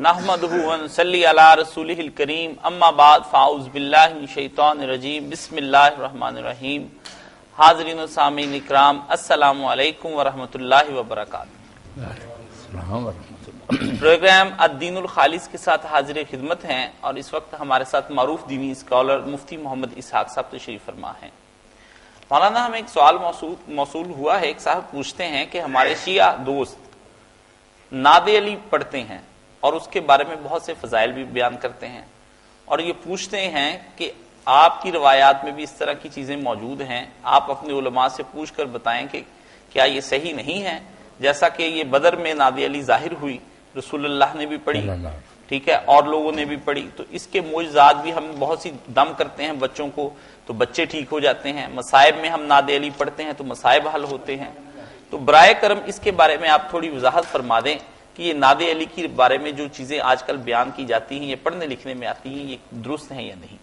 نحمدہ ونصلی علی رسولہ الکریم اما بعد فاعوذ باللہ من الشیطان الرجیم بسم اللہ الرحمن الرحیم حاضرین و سامعین اکرام السلام علیکم ورحمۃ اللہ وبرکاتہ۔ پروگرام الدین الخالص کے ساتھ حاضر خدمت ہیں اور اس وقت ہمارے ساتھ معروف دینی اسکالر مفتی محمد اسحاق صاحب تشریف فرما ہیں۔ مولانا ہمیں ایک سوال موصول ہوا ہے، ایک صاحب پوچھتے ہیں کہ ہمارے شیعہ دوست نعت علی پڑھتے ہیں اور اس کے بارے میں بہت سے فضائل بھی بیان کرتے ہیں، اور یہ پوچھتے ہیں کہ آپ کی روایات میں بھی اس طرح کی چیزیں موجود ہیں، آپ اپنے علماء سے پوچھ کر بتائیں کہ کیا یہ صحیح نہیں ہے؟ جیسا کہ یہ بدر میں نعت علی ظاہر ہوئی، رسول اللہ نے بھی پڑھی، ٹھیک ہے، اور لوگوں نے بھی پڑھی، تو اس کے معجزات بھی ہم بہت سی دم کرتے ہیں بچوں کو تو بچے ٹھیک ہو جاتے ہیں، مصائب میں ہم نعت علی پڑھتے ہیں تو مصائب حل ہوتے ہیں۔ تو برائے کرم اس کے بارے میں آپ تھوڑی وضاحت فرما دیں کہ یہ نعت علی کے بارے میں جو چیزیں آج کل بیان کی جاتی ہیں، یہ پڑھنے لکھنے میں آتی ہیں، یہ درست ہیں یا نہیں؟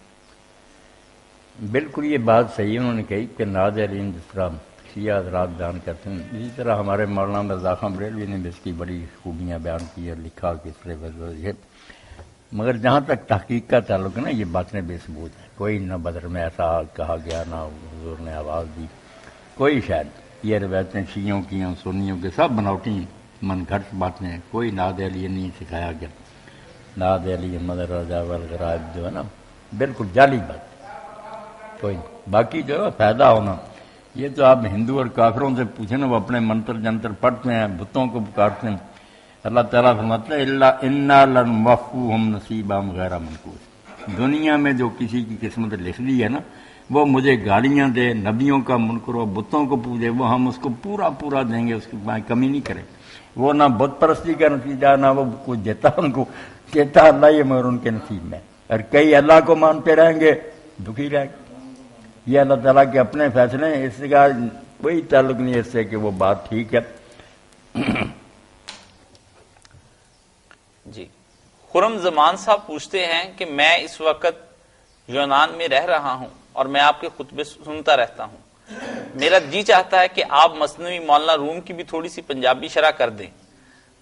بالکل یہ بات صحیح انہوں نے کہی کہ نعت علی جس طرح شیعہ حضرات بیان کرتے ہیں، اسی طرح ہمارے مولانا مرزا خان بریلوی نے بھی اس کی بڑی خوبیاں بیان کی اور لکھا کہ اس طرح، مگر جہاں تک تحقیق کا تعلق ہے نا، یہ باتیں بے ثبوت ہیں، کوئی نہ بدر میں ایسا کہا گیا، نہ حضور نے آواز دی، کوئی شاید یہ روایتیں شیعوں کی ہیں، سنیوں کے سب بناوٹی من گھڑت باتیں ہیں، کوئی نعت علی نہیں سکھایا گیا۔ نعت علی مدر رضا والغرائب جو ہے نا، بالکل جعلی بات، کوئی نہیں۔ باقی جو ہے فائدہ ہونا، یہ تو آپ ہندو اور کافروں سے پوچھیں نا، وہ اپنے منتر جنتر پڑھتے ہیں، بتوں کو پکارتے ہیں، اللہ تعالیٰ فرماتا ہے انا لنوفوہم نصیبہم غیر منقوص، دنیا میں جو کسی کی قسمت لکھ دی ہے نا، وہ مجھے گالیاں دے، نبیوں کا منکر ہو، بتوں کو پوجے، وہ ہم اس کو پورا پورا دیں گے، اس کی کمی نہیں کریں۔ وہ نہ بت پرستی کا نتیجہ، نہ وہ کچھ دیتا ان کو، دیتا اللہ ہی مگر ان کے نصیب میں، اور کئی اللہ کو مانتے رہیں گے دکھی رہیں گے۔ یہ اللہ تعالیٰ کے اپنے فیصلے ہیں، اس کا کوئی تعلق نہیں اس سے کہ وہ بات ٹھیک ہے۔ جی، خرم زمان صاحب پوچھتے ہیں کہ میں اس وقت یونان میں رہ رہا ہوں اور میں آپ کے خطبے سنتا رہتا ہوں، میرا جی چاہتا ہے کہ آپ مثنوی مولانا روم کی بھی تھوڑی سی پنجابی شرح کر دیں،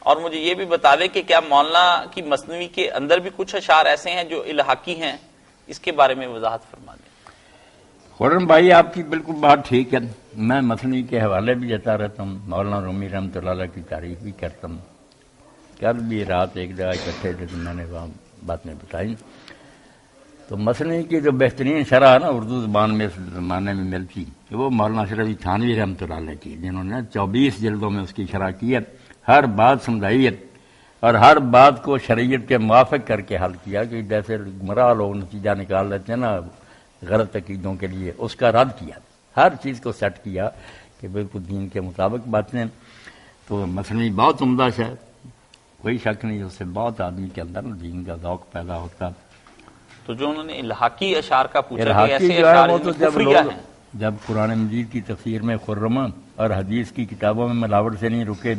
اور مجھے یہ بھی بتا دیں کہ کیا مولانا کی مثنوی کے اندر بھی کچھ اشعار ایسے ہیں جو الحاقی ہیں، اس کے بارے میں وضاحت فرما دیں۔ خرم بھائی آپ کی بالکل بات ٹھیک ہے، میں مثنوی کے حوالے بھی دیتا رہتا ہوں، مولانا رومی رحمۃ اللہ علیہ کی تعریف بھی کرتا ہوں۔ کل بھی رات ایک جگہ اکٹھے تھے تو میں نے وہاں باتیں بتائیں، تو مثنوی کی جو بہترین شرح ہے نا اردو زبان میں اس زمانے میں ملتی، وہ مولانا اشرف علی تھانوی رحمۃ اللہ علیہ کی، جنہوں نے 24 جلدوں میں اس کی شرح کی ہے، ہر بات سمجھائی ہے اور ہر بات کو شریعت کے موافق کر کے حل کیا، کہ جیسے گمراہ لوگ نتیجہ نکال لیتے ہیں نا غلط عقیدوں کے لیے، اس کا رد کیا، ہر چیز کو سیٹ کیا کہ بالکل دین کے مطابق باتیں۔ تو مثنوی بہت عمدہ ہے، کوئی شک نہیں، اس سے بہت آدمی کے اندر دین کا ذوق پیدا ہوتا۔ تو جو انہوں نے الحاقی اشعار کا پوچھا کہ الحاقی ایسے جو ہے اشعار وہ جن تو میں کفریہ ہیں، جب قرآن مجید کی تفسیر میں خرما اور حدیث کی کتابوں میں ملاوٹ سے نہیں رکے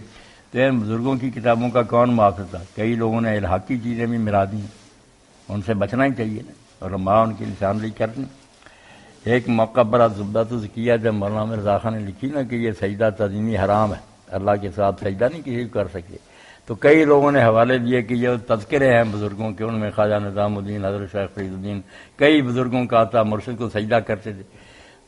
تو ان بزرگوں کی کتابوں کا کون معافظ تھا؟ کئی لوگوں نے الحاقی چیزیں بھی ملا دی، ان سے بچنا ہی چاہیے نا، علماء ان کی نشاندہی کرتے۔ ایک موقع پر زبدۃ الزکیہ جب مولانا مرزا خان نے لکھی نا کہ یہ سجدہ تعظیمی حرام ہے، اللہ کے ساتھ سجدہ نہیں کسی کو کر سکے، تو کئی لوگوں نے حوالے دیے کہ یہ تذکرے ہیں بزرگوں کے، ان میں خواجہ نظام الدین، حضرت شیخ فرید الدین، کئی بزرگوں کا آتا مرشد کو سجدہ کرتے تھے۔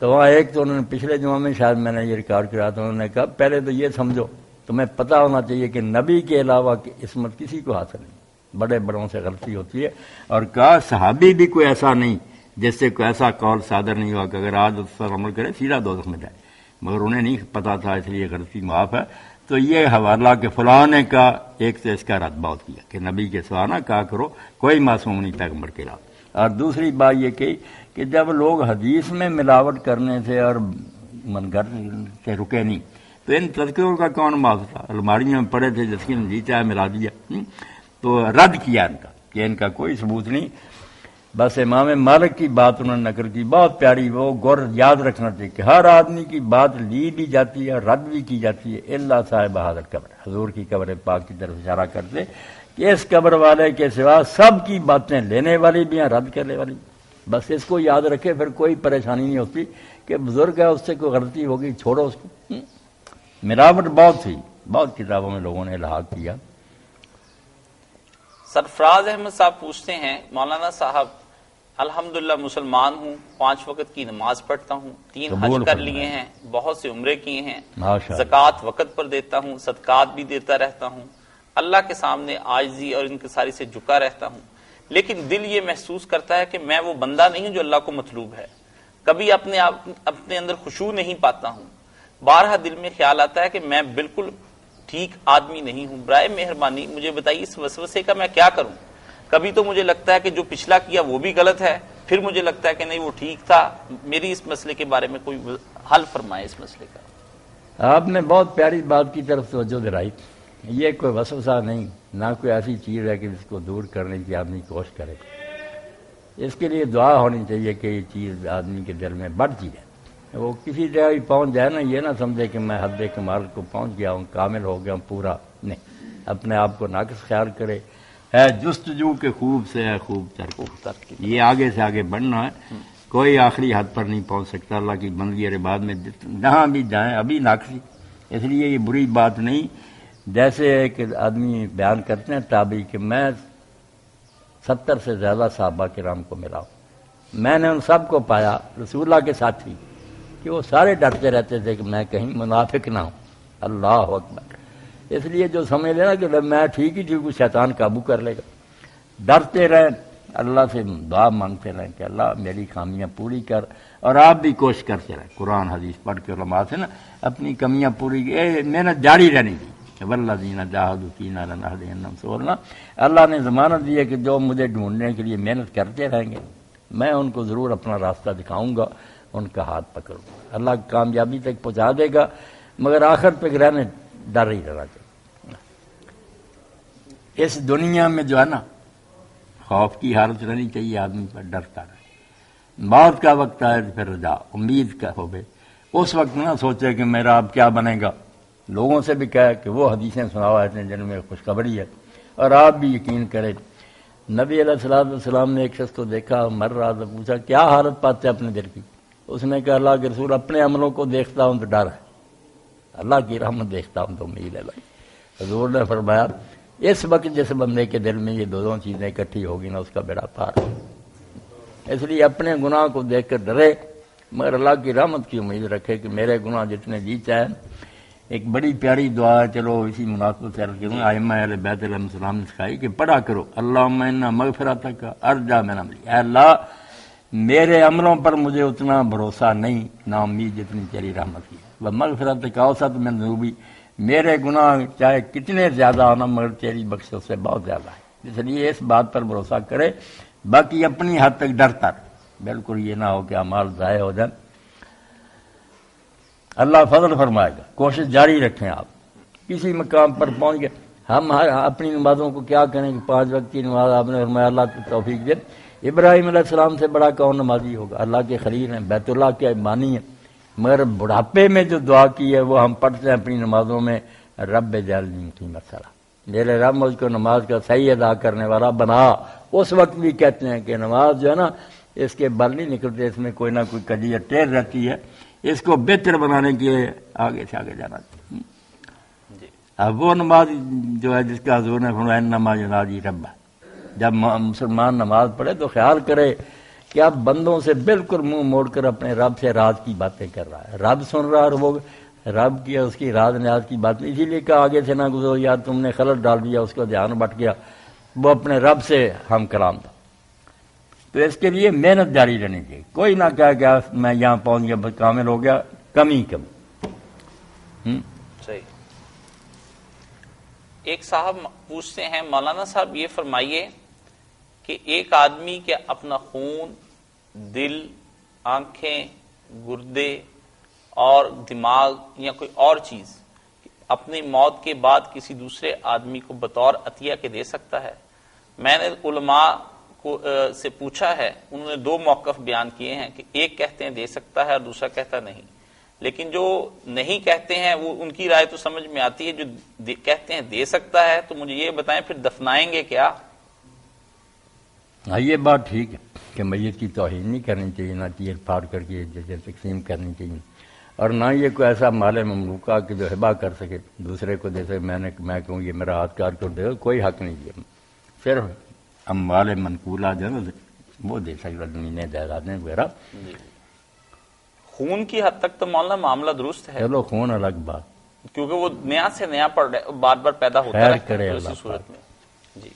تو وہاں ایک تو انہوں نے پچھلے جمعہ میں شاید میں نے یہ ریکارڈ کرایا تھا، انہوں نے کہا پہلے تو یہ سمجھو، تمہیں پتہ ہونا چاہیے کہ نبی کے علاوہ کی عصمت کسی کو حاصل نہیں، بڑے بڑوں سے غلطی ہوتی ہے، اور کہا صحابی بھی کوئی ایسا نہیں جس سے کوئی ایسا قول صادر نہیں ہوا کہ اگر آج اس پر عمل کرے سیدھا دوزخ میں جائے، مگر انہیں نہیں پتا تھا، اس لیے غلطی معاف ہے۔ تو یہ حوالہ کہ فلاں نے کہا، ایک تو اس کا رد بہت کیا کہ نبی کے سوا نہ کہا کرو، کوئی معصوم نہیں پیغمبر کے علاوہ۔ اور دوسری بات یہ کہی کہ جب لوگ حدیث میں ملاوٹ کرنے سے اور من گھڑت سے رکے نہیں تو ان تذکروں کا کون معاف تھا؟ الماریوں میں پڑے تھے، جس کی جی چاہے ملا دیا، تو رد کیا ان کا کہ ان کا کوئی ثبوت نہیں۔ بس امام مالک کی بات انہوں نے نقل کی، بہت پیاری، وہ غور یاد رکھنا چاہیے کہ ہر آدمی کی بات لی بھی جاتی ہے، رد بھی کی جاتی ہے، الا صاحب حاضر قبر، حضور کی قبر پاک کی طرف اشارہ کرتے کہ اس قبر والے کے سوا سب کی باتیں لینے والی بھی ہیں، رد کرنے والی بھی۔ بس اس کو یاد رکھے، پھر کوئی پریشانی نہیں ہوتی کہ بزرگ ہے اس سے کوئی غلطی ہوگی چھوڑو اس کو۔ ملاوٹ بہت تھی، بہت کتابوں میں لوگوں نے الحاق کیا۔ سرفراز احمد صاحب پوچھتے ہیں مولانا صاحب الحمدللہ مسلمان ہوں، 5 وقت کی نماز پڑھتا ہوں، 3 حج کر لیے ہیں، بہت سے عمرے کیے ہیں، زکوٰۃ وقت پر دیتا ہوں، صدقات بھی دیتا رہتا ہوں، اللہ کے سامنے عاجزی اور انکساری سے جھکا رہتا ہوں، لیکن دل یہ محسوس کرتا ہے کہ میں وہ بندہ نہیں ہوں جو اللہ کو مطلوب ہے، کبھی اپنے اندر خشوع نہیں پاتا ہوں، بارہا دل میں خیال آتا ہے کہ میں بالکل ٹھیک آدمی نہیں ہوں، برائے مہربانی مجھے بتائیے اس وسوسے کا میں کیا کروں؟ کبھی تو مجھے لگتا ہے کہ جو پچھلا کیا وہ بھی غلط ہے، پھر مجھے لگتا ہے کہ نہیں وہ ٹھیک تھا، میری اس مسئلے کے بارے میں کوئی حل فرمائے اس مسئلے کا۔ آپ نے بہت پیاری بات کی طرف توجہ دلائی، یہ کوئی وسوسہ نہیں، نہ کوئی ایسی چیز ہے کہ جس کو دور کرنے کی آدمی کوشش کرے، اس کے لیے دعا ہونی چاہیے کہ یہ چیز آدمی کے دل میں بڑھتی ہے، وہ کسی جگہ بھی پہنچ جائے نا، یہ نہ سمجھے کہ میں حد کمال کو پہنچ گیا ہوں، کامل ہو گیا ہوں، پورا نہیں، اپنے آپ کو ناقص خیال کرے، ہے جستجو کے خوب سے ہے خوب ترک، یہ آگے سے آگے بڑھنا ہے، کوئی آخری حد پر نہیں پہنچ سکتا، اللہ کی بندگی اور عبادت میں جہاں بھی جائیں ابھی ناقصی، اس لیے یہ بری بات نہیں، جیسے ایک آدمی بیان کرتے ہیں تابعی کہ میں 70 سے زیادہ صحابہ کرام کو ملا ہوں، میں نے ان سب کو پایا رسول اللہ کے ساتھ ہی کہ وہ سارے ڈرتے رہتے تھے کہ میں کہیں منافق نہ ہوں، اللہ اکبر، اس لیے جو سمجھ لینا کہ میں ٹھیک ہی ٹھیک، شیطان قابو کر لے گا، ڈرتے رہیں، اللہ سے دعا مانگتے رہیں کہ اللہ میری خامیاں پوری کر، اور آپ بھی کوشش کرتے رہیں، قرآن حدیث پڑھ کے علماء سے نا اپنی کمیاں پوری، محنت جاری رہنی تھی، والذین جاہدوا فینا لنہدینہم سبلنا، اللہ نے ضمانت دی ہے کہ جو مجھے ڈھونڈنے کے لیے محنت کرتے رہیں گے میں ان کو ضرور اپنا راستہ دکھاؤں گا، ان کا ہاتھ پکڑوں گا، اللہ کامیابی تک پہنچا دے گا، مگر آخر تک رہنے ڈر ہی رہنا چاہیے، اس دنیا میں جو ہے نا خوف کی حالت رہنی چاہیے، آدمی پر ڈرتا رہے، موت کا وقت آئے تو پھر رجا امید کا ہوئے، اس وقت نہ سوچے کہ میرا اب کیا بنے گا، لوگوں سے بھی کہے کہ وہ حدیثیں سناؤ ایسے جن میں خوشخبری ہے، اور آپ بھی یقین کریں، نبی علیہ السلام نے ایک شخص کو دیکھا، مر رہا تھا، پوچھا کیا حالت پاتے اپنے دل کی، اس نے کہا اللہ کے رسول اپنے عملوں کو دیکھتا ہوں تو ڈر ہے، اللہ کی رحمت دیکھتا ہوں تو امید ہے بھائی، حضور نے فرمایا اس وقت جس بندے کے دل میں یہ دونوں چیزیں اکٹھی ہوگی نا اس کا بیڑا پار، اس لیے اپنے گناہ کو دیکھ کر ڈرے مگر اللہ کی رحمت کی امید رکھے کہ میرے گناہ جتنے جی چاہیں۔ ایک بڑی پیاری دعا ہے، چلو اسی مناسبت سے عرض کروں، ائمہ اہل بیت علیہ السلام نے سکھائی کہ پڑھا کرو اللہم انا مغفرتک ارجا من عملی، اے اللہ میرے عملوں پر مجھے اتنا بھروسہ نہیں نا امید جتنی تیری رحمت کی، وہ مغفرتک اوسط من ذنوبی، میرے گناہ چاہے کتنے زیادہ ہونا مگر تیری بخشش سے بہت زیادہ ہے، اس لیے اس بات پر بھروسہ کرے، باقی اپنی حد تک ڈرتا رہے، بالکل یہ نہ ہو کہ اعمال ضائع ہو جائیں، اللہ فضل فرمائے گا، کوشش جاری رکھیں، آپ کسی مقام پر پہنچ گئے، ہم اپنی نمازوں کو کیا کریں کہ 5 وقت کی نماز آپ نے فرمایا اللہ کو توفیق دے، ابراہیم علیہ السلام سے بڑا کون نمازی ہوگا، اللہ کے خلیل ہیں، بیت اللہ کے بانی ہیں، مگر بڑھاپے میں جو دعا کی ہے وہ ہم پڑھتے ہیں اپنی نمازوں میں، رب جعلنی مقیم الصلاۃ، میرے رب مجھ کو نماز کا صحیح ادا کرنے والا بنا، اس وقت بھی کہتے ہیں کہ نماز جو ہے نا اس کے بل نہیں نکلتے، اس میں کوئی نہ کوئی کجی ٹیر رہتی ہے، اس کو بہتر بنانے کے لیے آگے سے آگے جانا چاہیے۔ اب وہ نماز جو ہے جس کا حضور نے فرمایا انما یناجی ربہ، جب مسلمان نماز پڑھے تو خیال کرے کہ اب بندوں سے بالکل منہ موڑ کر اپنے رب سے راز کی باتیں کر رہا ہے، رب سن رہا ہے، اور وہ رب کی اس کی راز نیاز کی بات، اسی لیے کہ آگے سے نہ گزرو یار تم نے خلل ڈال دیا، اس کا دھیان بٹ گیا، وہ اپنے رب سے ہم کلام تھا، تو اس کے لیے محنت جاری رہنی چاہیے، کوئی نہ کہا کہ میں یہاں پہنچ گیا بس کامل ہو گیا، کمی صحیح۔ ایک صاحب پوچھتے ہیں مولانا صاحب یہ فرمائیے کہ ایک آدمی کے اپنا خون، دل، آنکھیں، گردے اور دماغ یا کوئی اور چیز اپنی موت کے بعد کسی دوسرے آدمی کو بطور عطیہ کے دے سکتا ہے؟ میں نے علماء سے پوچھا ہے، انہوں نے 2 موقف بیان کیے ہیں کہ ایک کہتے ہیں دے سکتا ہے اور دوسرا کہتا نہیں، لیکن جو نہیں کہتے ہیں وہ ان کی رائے تو سمجھ میں آتی ہے، جو کہتے ہیں دے سکتا ہے تو مجھے یہ بتائیں پھر دفنائیں گے کیا؟ ہاں یہ بات ٹھیک ہے کہ میت کی توہین نہیں کرنی چاہیے، نہ چیر پھاڑ کر کے جیسے تقسیم کرنی چاہیے، اور نہ یہ کوئی ایسا مال مملوکہ کہ جو ہبہ کر سکے دوسرے کو، جیسے میں کہوں یہ میرا ہاتھ کار کر دے، کوئی حق نہیں دیا، صرف اموال منقولہ جو ہے وہ دے سکتا، زمینیں جائیدادیں وغیرہ. خون کی حد تک تو مولانا معاملہ درست ہے، چلو خون الگ بات، کیونکہ وہ نیا سے نیا بار بار پیدا ہوتا خیر رہتا کرے ہے اللہ اسی صورت میں. جی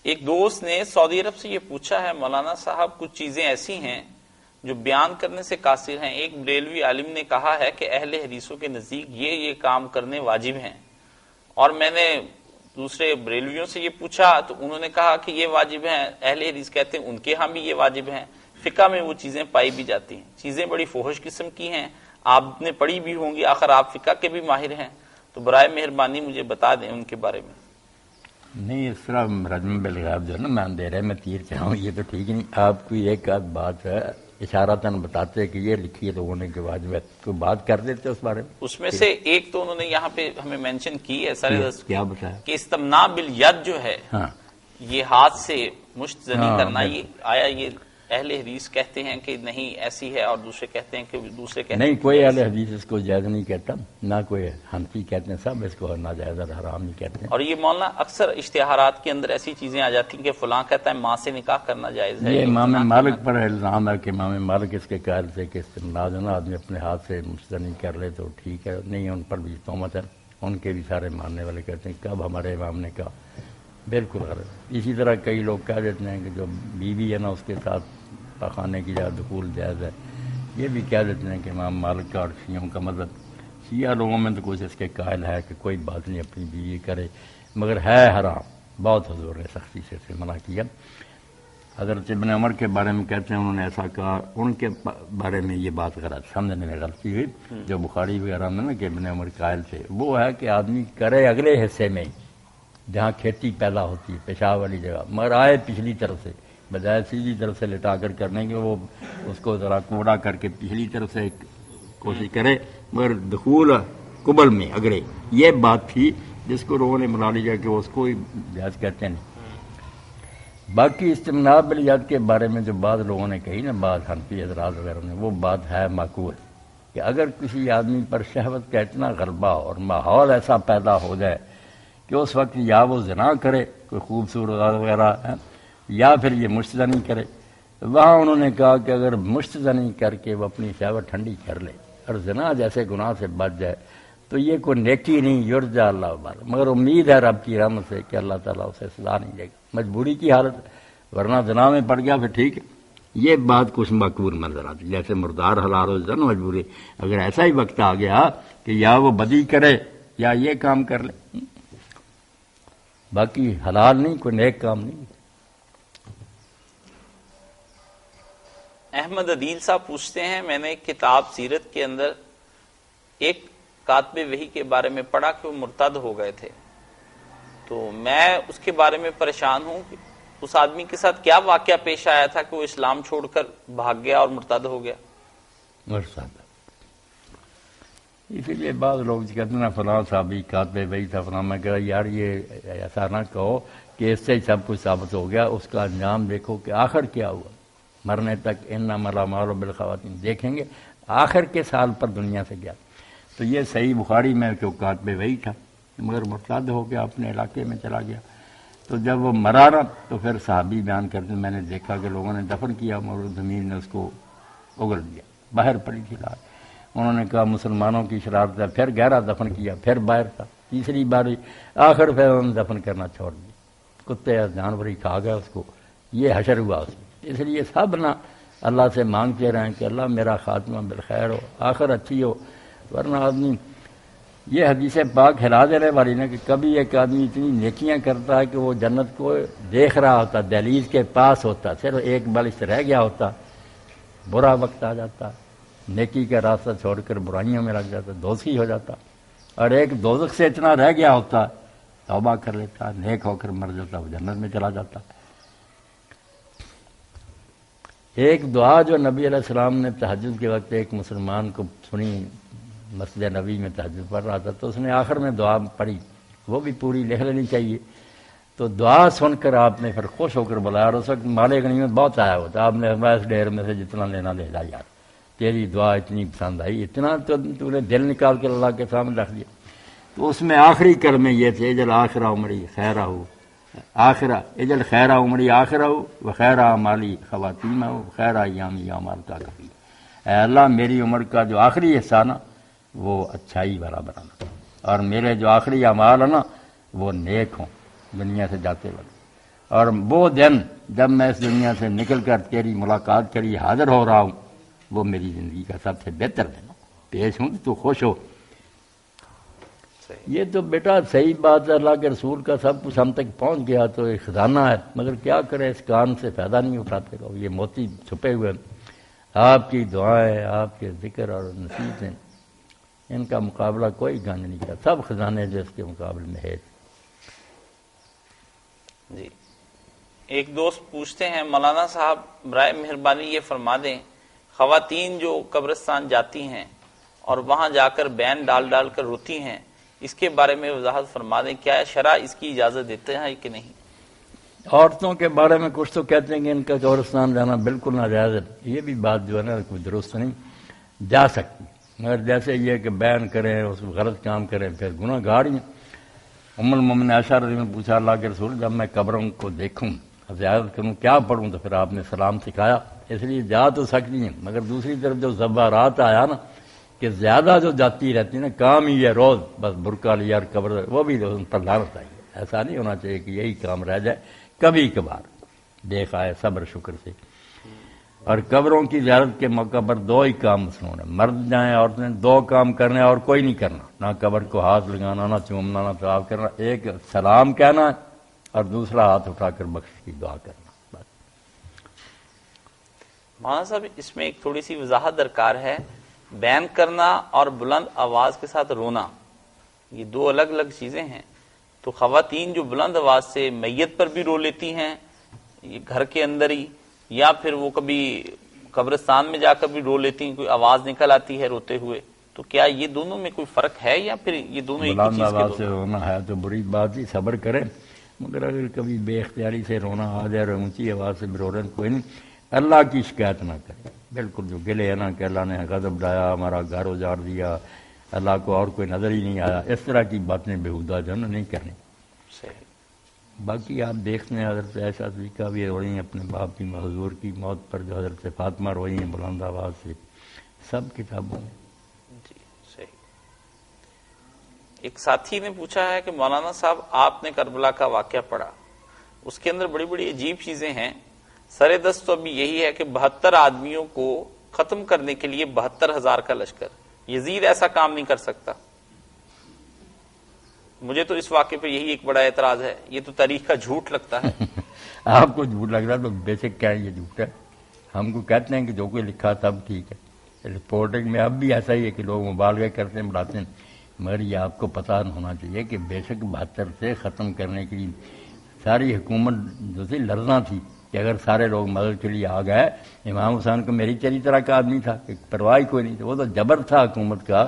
ایک دوست نے سعودی عرب سے یہ پوچھا ہے مولانا صاحب کچھ چیزیں ایسی ہیں جو بیان کرنے سے قاصر ہیں. ایک بریلوی عالم نے کہا ہے کہ اہل حدیثوں کے نزدیک یہ کام کرنے واجب ہیں، اور میں نے دوسرے بریلویوں سے یہ پوچھا تو انہوں نے کہا کہ یہ واجب ہیں. اہل حدیث کہتے ہیں ان کے ہاں بھی یہ واجب ہیں. فقہ میں وہ چیزیں پائی بھی جاتی ہیں، چیزیں بڑی فوحش قسم کی ہیں، آپ نے پڑھی بھی ہوں گی، آخر آپ فقہ کے بھی ماہر ہیں، تو برائے مہربانی مجھے بتا دیں ان کے بارے میں. نہیں اس طرح رجم بالغیب جو ہے نا میں اندھیرے میں تیر چلاؤں یہ تو ٹھیک نہیں. آپ کو ایک آدھ بات ہے اشارتاً بتاتے کہ یہ لکھی ہے لوگوں نے کہ واجب ہے، کوئی بات کر دیتے اس بارے میں. اس میں سے ایک تو انہوں نے یہاں پہ ہمیں مینشن کی ہے سر کیا بتایا کہ استمنا بالید جو ہے ہاں یہ ہاتھ سے مشت زنی ہاں، کرنا، بالکل. یہ آیا یہ اہل حدیث کہتے ہیں کہ نہیں ایسی ہے، اور دوسرے کہتے ہیں کہ دوسرے کہتے نہیں ہیں کوئی کہ اہل حدیث اس کو جائز نہیں کہتا، نہ کوئی حنفی کہتے ہیں، سب اس کو ناجائز اور حرام ہی کہتے ہیں. اور یہ مولانا اکثر اشتہارات کے اندر ایسی چیزیں آ جاتی ہیں کہ فلاں کہتا ہے ماں سے نکاح کرنا جائز ہے. یہ امام زنا مالک کرنا- پر الزام ہے کہ امام مالک اس کے قائل سے کہ استمنا جو نا آدمی اپنے ہاتھ سے مستنی کر لے تو ٹھیک ہے، نہیں ان پر بھی تہمت ہے. ان کے بھی سارے ماننے والے کہتے ہیں کب ہمارے امام نے کہا، بالکل غلط. اسی طرح کئی لوگ کہہ دیتے ہیں کہ جو بیوی ہے نا اس کے ساتھ پاخانے کی جگہ دخول جائز ہے، یہ بھی کہہ دیتے ہیں کہ امام مالک کا اور شیعوں کا مذہب. شیعہ لوگوں میں تو کچھ اس کے قائل ہے کہ کوئی بات نہیں اپنی بیوی کرے، مگر ہے حرام. بہت حضور نے سختی سے اسے منع کیا. حضرت ابن عمر کے بارے میں کہتے ہیں انہوں نے ایسا کہا، ان کے بارے میں یہ بات غلط سمجھنے میں غلطی ہوئی. جو بخاری وغیرہ میں نا کہ ابن عمر قائل تھے وہ ہے کہ آدمی کرے اگلے حصے میں جہاں کھیتی پیدا ہوتی ہے پیشاب والی جگہ، مگر آئے پچھلی طرف سے بجائے سیدھی طرف سے لٹا کر کرنے کے، وہ اس کو ذرا کوڑا کر کے پچھلی طرف سے کوشش کرے مگر دخول قبل میں اگلے. یہ بات تھی جس کو لوگوں نے بنا لیا کہ اس کو جائز کہتے ہیں. باقی استمنا بالیاد کے بارے میں جو بعض لوگوں نے کہی نا، بعض حنفی حضرات وغیرہ نے، وہ بات ہے معقول کہ اگر کسی آدمی پر شہوت کا اتنا غلبہ اور ماحول ایسا پیدا ہو جائے کہ اس وقت یا وہ زنا کرے کوئی خوبصورت وغیرہ ہے یا پھر یہ مشت زنی کرے، وہاں انہوں نے کہا کہ اگر مشت زنی کر کے وہ اپنی شہوت ٹھنڈی کر لے اور زنا جیسے گناہ سے بچ جائے تو یہ کوئی نیکی نہیں، یرجا اللہ والا، مگر امید ہے رب کی رحمت سے کہ اللہ تعالیٰ اسے سزا نہیں دے گا. مجبوری کی حالت ہے، ورنہ زنا میں پڑ گیا پھر ٹھیک ہے. یہ بات کچھ مقبول نظر آتی جیسے مردار حلال ہو جاتا نا مجبوری. اگر ایسا ہی وقت آ گیا کہ یا وہ بدی کرے یا یہ کام کر لے، باقی حلال نہیں، کوئی نیک کام نہیں. احمد عدیل صاحب پوچھتے ہیں میں نے ایک کتاب سیرت کے اندر ایک کاتب وحی کے بارے میں پڑھا کہ وہ مرتد ہو گئے تھے، تو میں اس کے بارے میں پریشان ہوں کہ اس آدمی کے ساتھ کیا واقعہ پیش آیا تھا کہ وہ اسلام چھوڑ کر بھاگ گیا اور مرتد ہو گیا. اسی لیے بعض لوگ کہتے ہیں فلاں صحابی کاتب وحی تھا فلاں. میں کہا یار یہ ایسا نہ کہو کہ اس سے سب کچھ ثابت ہو گیا، اس کا انجام دیکھو کہ آخر کیا ہوا. مرنے تک انما الاعمال بالخواتیم دیکھیں گے، آخر کے سال پر دنیا سے گیا. تو یہ صحیح بخاری میں کہ وہ کاتب وحی تھا مگر مرتد ہو گیا، اپنے علاقے میں چلا گیا. تو جب وہ مرا نا تو پھر صحابی بیان کرتے میں نے دیکھا کہ لوگوں نے دفن کیا مگر زمین نے اس کو اگل دیا، باہر پڑی تھی لاش. انہوں نے کہا مسلمانوں کی شرارت ہے، پھر گہرا دفن کیا، پھر باہر تھا، تیسری باری آخر پھر انہوں نے دفن کرنا چھوڑ دیا. کتے یا جانور ہی کھا گیا اس کو، یہ حشر ہوا اس میں. اس لیے سب نہ اللہ سے مانگتے رہیں کہ اللہ میرا خاتمہ بالخیر ہو، آخر اچھی ہو. ورنہ آدمی یہ حدیث پاک ہلا دینے والی نا کہ کبھی ایک آدمی اتنی نیکیاں کرتا ہے کہ وہ جنت کو دیکھ رہا ہوتا، دہلیز کے پاس ہوتا، صرف ایک بالش رہ گیا ہوتا، برا وقت آ جاتا، نیکی کا راستہ چھوڑ کر برائیوں میں لگ جاتا، دوزخی ہو جاتا. اور ایک دوزخ سے اتنا رہ گیا ہوتا، توبہ کر لیتا، نیک ہو کر مر جاتا، وہ جنت میں چلا جاتا. ایک دعا جو نبی علیہ السلام نے تہجد کے وقت ایک مسلمان کو سنی، مسجد نبی میں تہجد پڑھ رہا تھا، تو اس نے آخر میں دعا پڑھی، وہ بھی پوری لکھ لینی چاہیے. تو دعا سن کر آپ نے پھر خوش ہو کر بلایا، اور اس وقت مال غنیمت بہت آیا ہوتا. آپ نے اس ڈھیر میں سے جتنا لینا لے جا یار، تیری دعا اتنی پسند آئی، اتنا تو نے دل نکال کے اللہ کے سامنے رکھ دیا. تو اس میں آخری کلمے یہ تھے اجل آخرہ عمری خیرہ ہو آخرہ اجل خیرہ عمری آخرہ ہو و خیرہ اعمالی خواتین ہو خیرہ ایامی اعمال کا کبھی، اے اللہ میری عمر کا جو آخری حصہ نا وہ اچھائی بھرا بنانا، اور میرے جو آخری اعمال ہیں نا وہ نیک ہوں دنیا سے جاتے وقت، اور وہ دن جب میں اس دنیا سے نکل کر تیری ملاقات کے لیے حاضر ہو رہا ہوں وہ میری زندگی کا سب سے بہتر دن ہو، پیش ہوں تو خوش ہو۔ یہ تو بیٹا صحیح بات ہے، اللہ کے رسول کا سب کچھ ہم تک پہنچ گیا تو ایک خزانہ ہے، مگر کیا کریں اس کان سے فائدہ نہیں اٹھاتے رہو، یہ موتی چھپے ہوئے آپ کی دعائیں آپ کے ذکر اور نصیحتیں، ان کا مقابلہ کوئی گنج نہیں کیا، سب خزانے جو اس کے مقابلے میں ہے۔ جی ایک دوست پوچھتے ہیں مولانا صاحب برائے مہربانی یہ فرما دیں خواتین جو قبرستان جاتی ہیں اور وہاں جا کر بین ڈال ڈال کر روتی ہیں، اس کے بارے میں وضاحت فرما دیں، کیا شرع اس کی اجازت دیتے ہیں کہ نہیں؟ عورتوں کے بارے میں کچھ تو کہتے ہیں کہ ان کا قبرستان جانا بالکل ناجائز ہے، یہ بھی بات جو ہے نا کوئی درست نہیں، جا سکتی، مگر جیسے یہ کہ بیان کریں اس میں غلط کام کریں پھر گناہ گار ہی ہیں۔ ام المومنین عائشہ رضی اللہ عنہا نے پوچھا اللہ کے رسول جب میں قبروں کو دیکھوں زیارت کروں کیا پڑھوں، تو پھر آپ نے سلام سکھایا، اس لیے جا تو سکتی ہیں، مگر دوسری طرف جو زبارات آیا نا کہ زیادہ جو جاتی رہتی نا کام ہی ہے روز بس برقع لیا اور قبر، وہ بھی ان پر لعنت آئی ہے، ایسا نہیں ہونا چاہیے کہ یہی کام رہ جائے، کبھی کبھار دیکھ آئے صبر شکر سے۔ اور قبروں کی زیارت کے موقع پر دو ہی کام مسنون ہے، مرد جائیں عورتیں دو کام کرنے اور کوئی نہیں کرنا، نہ قبر کو ہاتھ لگانا نہ چومنا نہ طواف کرنا، ایک سلام کہنا اور دوسرا ہاتھ اٹھا کر بخش کی دعا کرنا بس۔ مولانا صاحب اس میں ایک تھوڑی سی وضاحت درکار ہے، بیان کرنا اور بلند آواز کے ساتھ رونا یہ دو الگ الگ چیزیں ہیں، تو خواتین جو بلند آواز سے میت پر بھی رو لیتی ہیں یہ گھر کے اندر ہی، یا پھر وہ کبھی قبرستان میں جا کر بھی رو لیتی ہیں، کوئی آواز نکل آتی ہے روتے ہوئے، تو کیا یہ دونوں میں کوئی فرق ہے یا پھر یہ دونوں ایک ہی بلند چیز کے آواز سے دونوں؟ رونا ہے تو بری بات ہی، صبر کریں، مگر اگر کبھی بے اختیاری سے رونا آ جائے اور اونچی آواز سے بھی رو رہے ہیں کوئی نہیں، اللہ کی شکایت نہ کریں، بالکل جو گلے ہے نا کہ اللہ نے غضب ڈایا ہمارا گھر اجاڑ دیا اللہ کو اور کوئی نظر ہی نہیں آیا، اس طرح کی باتیں بےہودہ جو ہے نہیں کرنی۔ صحیح۔ باقی آپ دیکھتے ہیں حضرت عائشہ صدیقہ بھی روئی ہیں اپنے باپ کی حضور کی موت پر، جو حضرت فاطمہ روئی ہیں بلند آواز سے، سب کتابوں میں۔ جی صحیح۔ ایک ساتھی نے پوچھا ہے کہ مولانا صاحب آپ نے کربلا کا واقعہ پڑھا، اس کے اندر بڑی بڑی عجیب چیزیں ہیں، سر دست تو ابھی یہی ہے کہ 72 آدمیوں کو ختم کرنے کے لیے 72,000 کا لشکر، یزید ایسا کام نہیں کر سکتا۔ مجھے تو اس واقعے پہ یہی ایک بڑا اعتراض ہے، یہ تو تاریخ کا جھوٹ لگتا ہے۔ آپ کو جھوٹ لگ رہا ہے تو بے شک کیا یہ جھوٹ ہے، ہم کو کہتے ہیں کہ جو کوئی لکھا سب ٹھیک ہے، رپورٹنگ میں اب بھی ایسا ہی ہے کہ لوگ مبالغے کرتے ہیں بڑھاتے ہیں، مگر یہ آپ کو پتہ ہونا چاہیے کہ بے شک 72 سے ختم کرنے کی ساری حکومت جو تھی لرزاں تھی کہ اگر سارے لوگ مدد کے لیے آ گئے، امام حسین کو میری تیری طرح کا آدمی تھا کہ پرواہ کوئی نہیں تھی، وہ تو جبر تھا حکومت کا،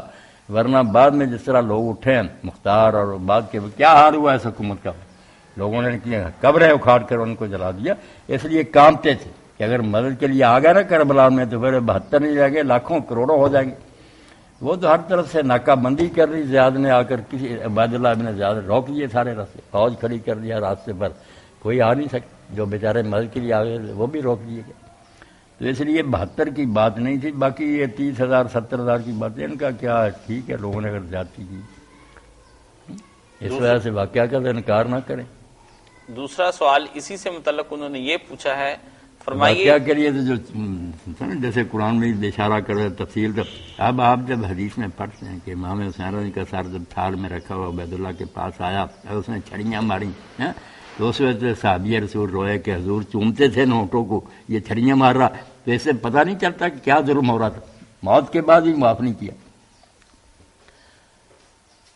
ورنہ بعد میں جس طرح لوگ اٹھے ہیں مختار اور بعد کے کیا حال ہوا اس حکومت کا، لوگوں نے کیا قبریں اکھاڑ کر ان کو جلا دیا، اس لیے کامتے تھے کہ اگر مدد کے لیے آ گئے نا کربلا میں تو پھر 72 نہیں رہ گئے، لاکھوں کروڑوں ہو جائیں گے۔ وہ تو ہر طرف سے ناکہ بندی کر رہی، زیاد نے آ کر کسی عبید اللہ ابن زیاد روک دیے سارے راستے، فوج کھڑی کر دیا راستے پر، کوئی آ نہیں سکتا، جو بیچارے مدد کے لیے آ گئے وہ بھی روک دیے گئے۔ تو اس لیے 72 کی بات نہیں تھی، باقی یہ 30,000 70,000 کی بات ہے، ان کا کیا ٹھیک ہے، لوگوں نے اگر زیادتی کی اس وجہ سے واقعہ کا انکار نہ کریں۔ دوسرا سوال اسی سے متعلق انہوں نے یہ پوچھا ہے، فرمائیے واقعہ کے لیے تو جو جیسے قرآن میں اشارہ کرے تفصیل کا، اب آپ جب حدیث میں پڑھتے ہیں کہ امام حسین رضی کا سر جب تھال میں رکھا ہوا عبید اللہ کے پاس آیا اور اس نے چھڑیاں ماری، تو اس وجہ سے صحابی رسول روئے کہ حضور چومتے تھے نوٹوں کو، یہ چھڑیاں مار رہا، تو اس سے پتہ نہیں چلتا کہ کیا ظلم ہو رہا تھا، موت کے بعد ہی معاف نہیں کیا۔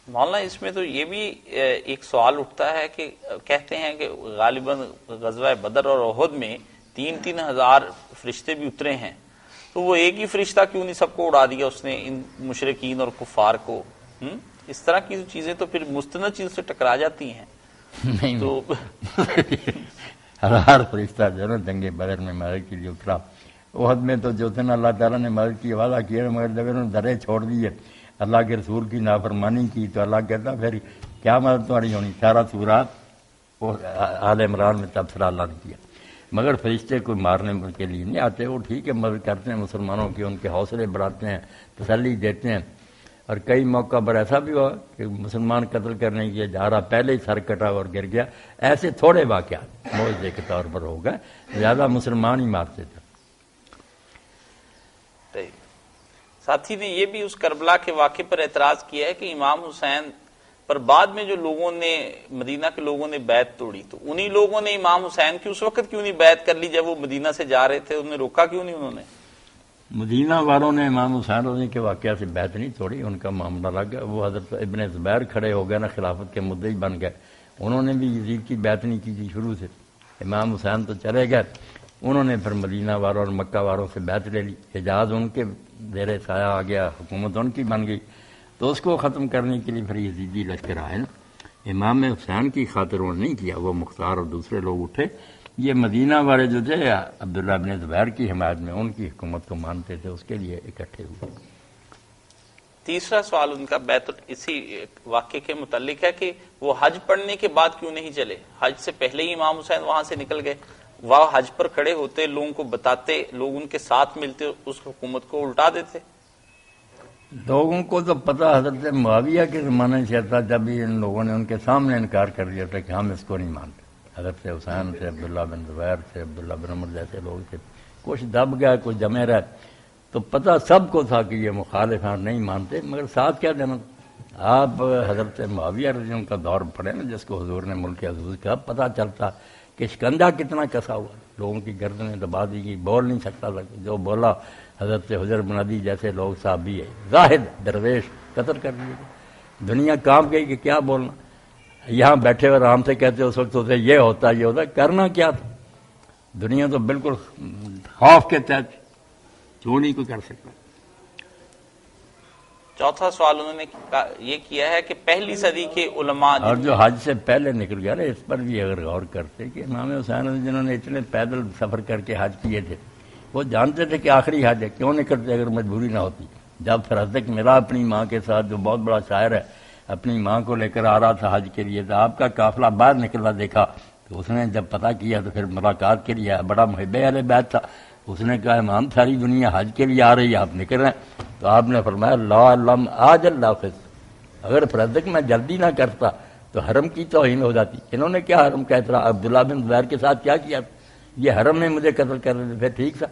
مولانا اس میں تو یہ بھی ایک سوال اٹھتا ہے کہ کہتے ہیں کہ غالباً غزوہ بدر اور احد میں 3,000 فرشتے بھی اترے ہیں، تو وہ ایک ہی فرشتہ کیوں نہیں سب کو اڑا دیا اس نے، ان مشرکین اور کفار کو؟ اس طرح کی چیزیں تو پھر مستند چیز سے ٹکرا جاتی ہیں۔ نہیں تو ہر فرشتہ جو ہے نا جنگ بدر میں مدد کے لیے اترا، احد میں تو جو تھے نا اللہ تعالیٰ نے مدد کی وعدہ کیا، مگر جب انہوں نے درے چھوڑ دیے اللہ کے رسول کی نافرمانی کی تو اللہ کہتا پھر کیا مدد تمہاری ہونی. سارا سورات وہ آل عمران میں تبصرہ اللہ نے کیا. مگر فرشتے کوئی مارنے کے لیے نہیں آتے، وہ ٹھیک ہے مدد کرتے ہیں مسلمانوں کی، ان کے حوصلے بڑھاتے ہیں، تسلی دیتے ہیں. اور کئی موقع پر ایسا بھی ہوا کہ مسلمان قتل کرنے کے جا رہا، پہلے ہی سر کٹا اور گر گیا. ایسے تھوڑے واقعات معجزے کے طور پر ہو گئے، زیادہ مسلمان ہی مارتے تھے. ساتھی نے یہ بھی اس کربلا کے واقعے پر اعتراض کیا ہے کہ امام حسین پر بعد میں جو لوگوں نے، مدینہ کے لوگوں نے بیعت توڑی، تو انہی لوگوں نے امام حسین کی اس وقت کیوں نہیں بیعت کر لی جب وہ مدینہ سے جا رہے تھے؟ انہیں روکا کیوں نہیں انہوں نے؟ مدینہ والوں نے امام حسین رضی کے واقعہ سے بیعت نہیں توڑی، ان کا معاملہ الگ ہے. وہ حضرت ابن زبیر کھڑے ہو گئے نا، خلافت کے مدعی بن گئے. انہوں نے بھی یزید کی بیعت نہیں کی تھی شروع سے. امام حسین تو چلے گئے، انہوں نے پھر مدینہ والوں اور مکہ والوں سے بیعت لے لی. حجاز ان کے زیر سایہ آ گیا، حکومت ان کی بن گئی. تو اس کو ختم کرنے کے لیے پھر یزیدی لشکر آئے نا. امام حسین کی خاطر انہوں نے نہیں کیا، وہ مختار اور دوسرے لوگ اٹھے. یہ مدینہ والے جو تھے عبداللہ بن زبیر کی حمایت میں ان کی حکومت کو مانتے تھے، اس کے لیے اکٹھے ہوئے. تیسرا سوال ان کا اسی واقعے کے متعلق ہے کہ وہ حج پڑھنے کے بعد کیوں نہیں چلے؟ حج سے پہلے ہی امام حسین وہاں سے نکل گئے، وہاں حج پر کھڑے ہوتے، لوگوں کو بتاتے، لوگ ان کے ساتھ ملتے، اس حکومت کو الٹا دیتے. لوگوں کو تو پتہ حضرت معاویہ کے زمانے سے تھا، جب بھی ان لوگوں نے ان کے سامنے انکار کر دیا تھا کہ ہم اس کو نہیں مانتے. حضرت حسین سے، عبداللہ بن زبیر سے، عبداللہ بن عمر جیسے لوگ تھے، کچھ دب گئے کچھ جمے رہے. تو پتہ سب کو تھا کہ یہ مخالف ہیں، نہیں مانتے. مگر ساتھ کیا دینا؟ آپ حضرت معاویہ رضی اللہ عنہ کا دور پڑھیں نا، جس کو حضور نے ملک عزوز کا، پتہ چلتا کہ شکنجہ کتنا کسا ہوا، لوگوں کی گردنیں دبا دی گئی، بول نہیں سکتا تھا. جو بولا حضرت حجر بن عدی جیسے لوگ صحابی ہے، زاہد درویش قتل کر دیے. دنیا کام گئی کہ کیا بولنا. یہاں بیٹھے ہوئے آرام سے کہتے اس وقت ہوتے یہ ہوتا یہ ہوتا، کرنا کیا تھا؟ دنیا تو بالکل خوف کے تحت، کیوں نہیں کوئی کر سکتا. چوتھا سوال انہوں نے یہ کیا ہے کہ پہلی صدی کے علماء اور جو حج سے پہلے نکل گیا نا، اس پر بھی اگر غور کرتے کہ امام حسین جنہوں نے اتنے پیدل سفر کر کے حج کیے تھے، وہ جانتے تھے کہ آخری حج ہے، کیوں نکلتے اگر مجبوری نہ ہوتی. جب پھر حضرت ملا اپنی ماں کے ساتھ، جو بہت بڑا شاعر ہے، اپنی ماں کو لے کر آ رہا تھا حج کے لیے، تو آپ کا قافلہ باہر نکلا دیکھا، تو اس نے جب پتہ کیا تو پھر ملاقات کے لیے، بڑا محب اہل بیت تھا. اس نے کہا امام ساری دنیا حج کے لیے آ رہی ہے، آپ نکل رہے ہیں. تو آپ نے فرمایا لا لم آج اللہ خص، اگر فرض میں جلدی نہ کرتا تو حرم کی توہین ہو جاتی. انہوں نے کیا حرم کا اعتراف؟ عبداللہ بن زبیر کے ساتھ کیا کیا؟ یہ حرم میں مجھے قتل کر رہے تھے. ٹھیک تھا،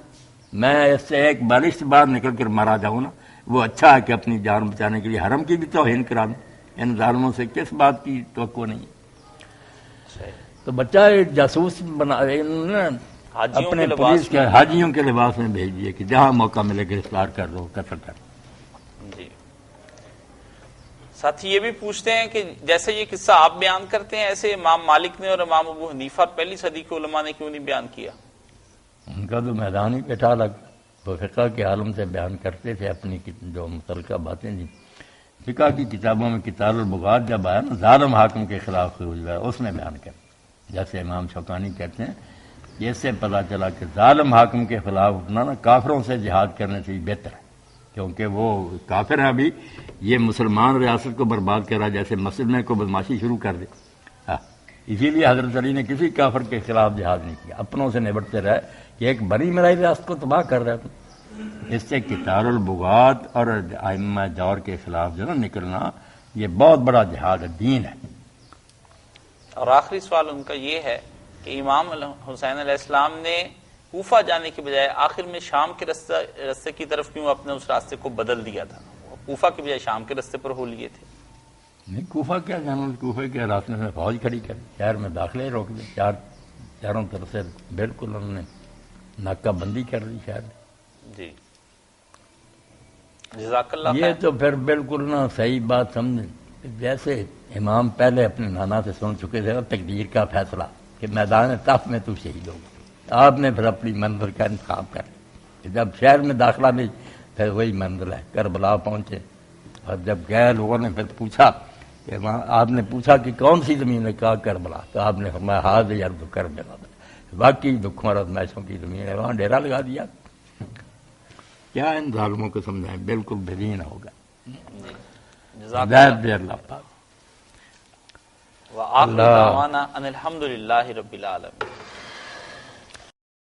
میں اس سے ایک بالش سے باہر نکل کر مارا جاؤں نا، وہ اچھا ہے کہ اپنی جان بچانے کے لیے حرم کی بھی توہین کرا دوں. ان ظالموں سے کس بات کی توقع نہیں. تو بچہ جاسوس بنا اپنے پولیس کے حاجیوں کے لباس میں بھیج دیے کہ جہاں موقع ملے گرفتار کر دو، قتل کر. جی ساتھی یہ بھی پوچھتے ہیں کہ جیسے یہ قصہ آپ بیان کرتے ہیں، ایسے امام مالک نے اور امام ابو حنیفہ پہلی صدی کے علماء نے کیوں نہیں بیان کیا؟ ان کا تو میدان ہی بیٹھا الگ، وہ فقہ کے عالم سے بیان کرتے تھے اپنی جو متعلقہ باتیں تھیں. فقہ کی کتابوں میں کتاب البغات جب آیا نا، ظالم حاکم کے خلاف خروج ہے، اس میں بیان کر، جیسے امام شوکانی کہتے ہیں کہ اس سے پتہ چلا کہ ظالم حاکم کے خلاف اٹھنا نا کافروں سے جہاد کرنے سے بہتر ہے، کیونکہ وہ کافر ہیں. ابھی یہ مسلمان ریاست کو برباد کر رہا، جیسے مسجد میں کو بدماشی شروع کر دے. اسی لیے حضرت علی نے کسی کافر کے خلاف جہاد نہیں کیا، اپنوں سے نبٹتے رہے کہ ایک بڑی مرائی ریاست کو تباہ کر رہے تھے. اس سے کتاب البغات اور ائمہ جور کے خلاف جو نا نکلنا، یہ بہت بڑا جہاد ہے، دین ہے. اور آخری سوال ان کا یہ ہے کہ امام حسین علیہ السلام نے کوفہ جانے کے بجائے آخر میں شام کے راستے کی طرف کیوں اپنے اس راستے کو بدل دیا تھا؟ کوفہ کے بجائے شام کے راستے پر ہو لیے تھے. نہیں، کوفہ کیا جانا، کوفہ کے راستے میں فوج کھڑی کر شہر میں داخلے روک دے، چاروں طرف سے بالکل انہوں نے ناکہ بندی کر دی شہر میں. جی جزاک اللہ. یہ تو پھر بالکل نہ صحیح بات سمجھیں. جیسے امام پہلے اپنے نانا سے سن چکے تھے تقدیر کا فیصلہ کہ میدان طف میں تو شہید ہوگا، آپ نے پھر اپنی منزل کا انتخاب کر. جب شہر میں داخلہ نہیں، پھر وہی منزل ہے. کربلا پہنچے اور جب گئے لوگوں نے پھر پوچھا کہ وہاں، آپ نے پوچھا کہ کون سی زمین ہے؟ کہا کربلا. تو آپ نے فرمایا ہاتھ یار تو کربلا، باقی دکھوں اور ازمائشوں کی زمین ہے، وہاں ڈیرا لگا دیا. کیا ان ظالموں کو سمجھائیں، بالکل بے دین ہوگا. جزاک ہدایت اللہ دے اللہ پاک۔ وآخر دعوانا ان الحمد للہ رب العالمین۔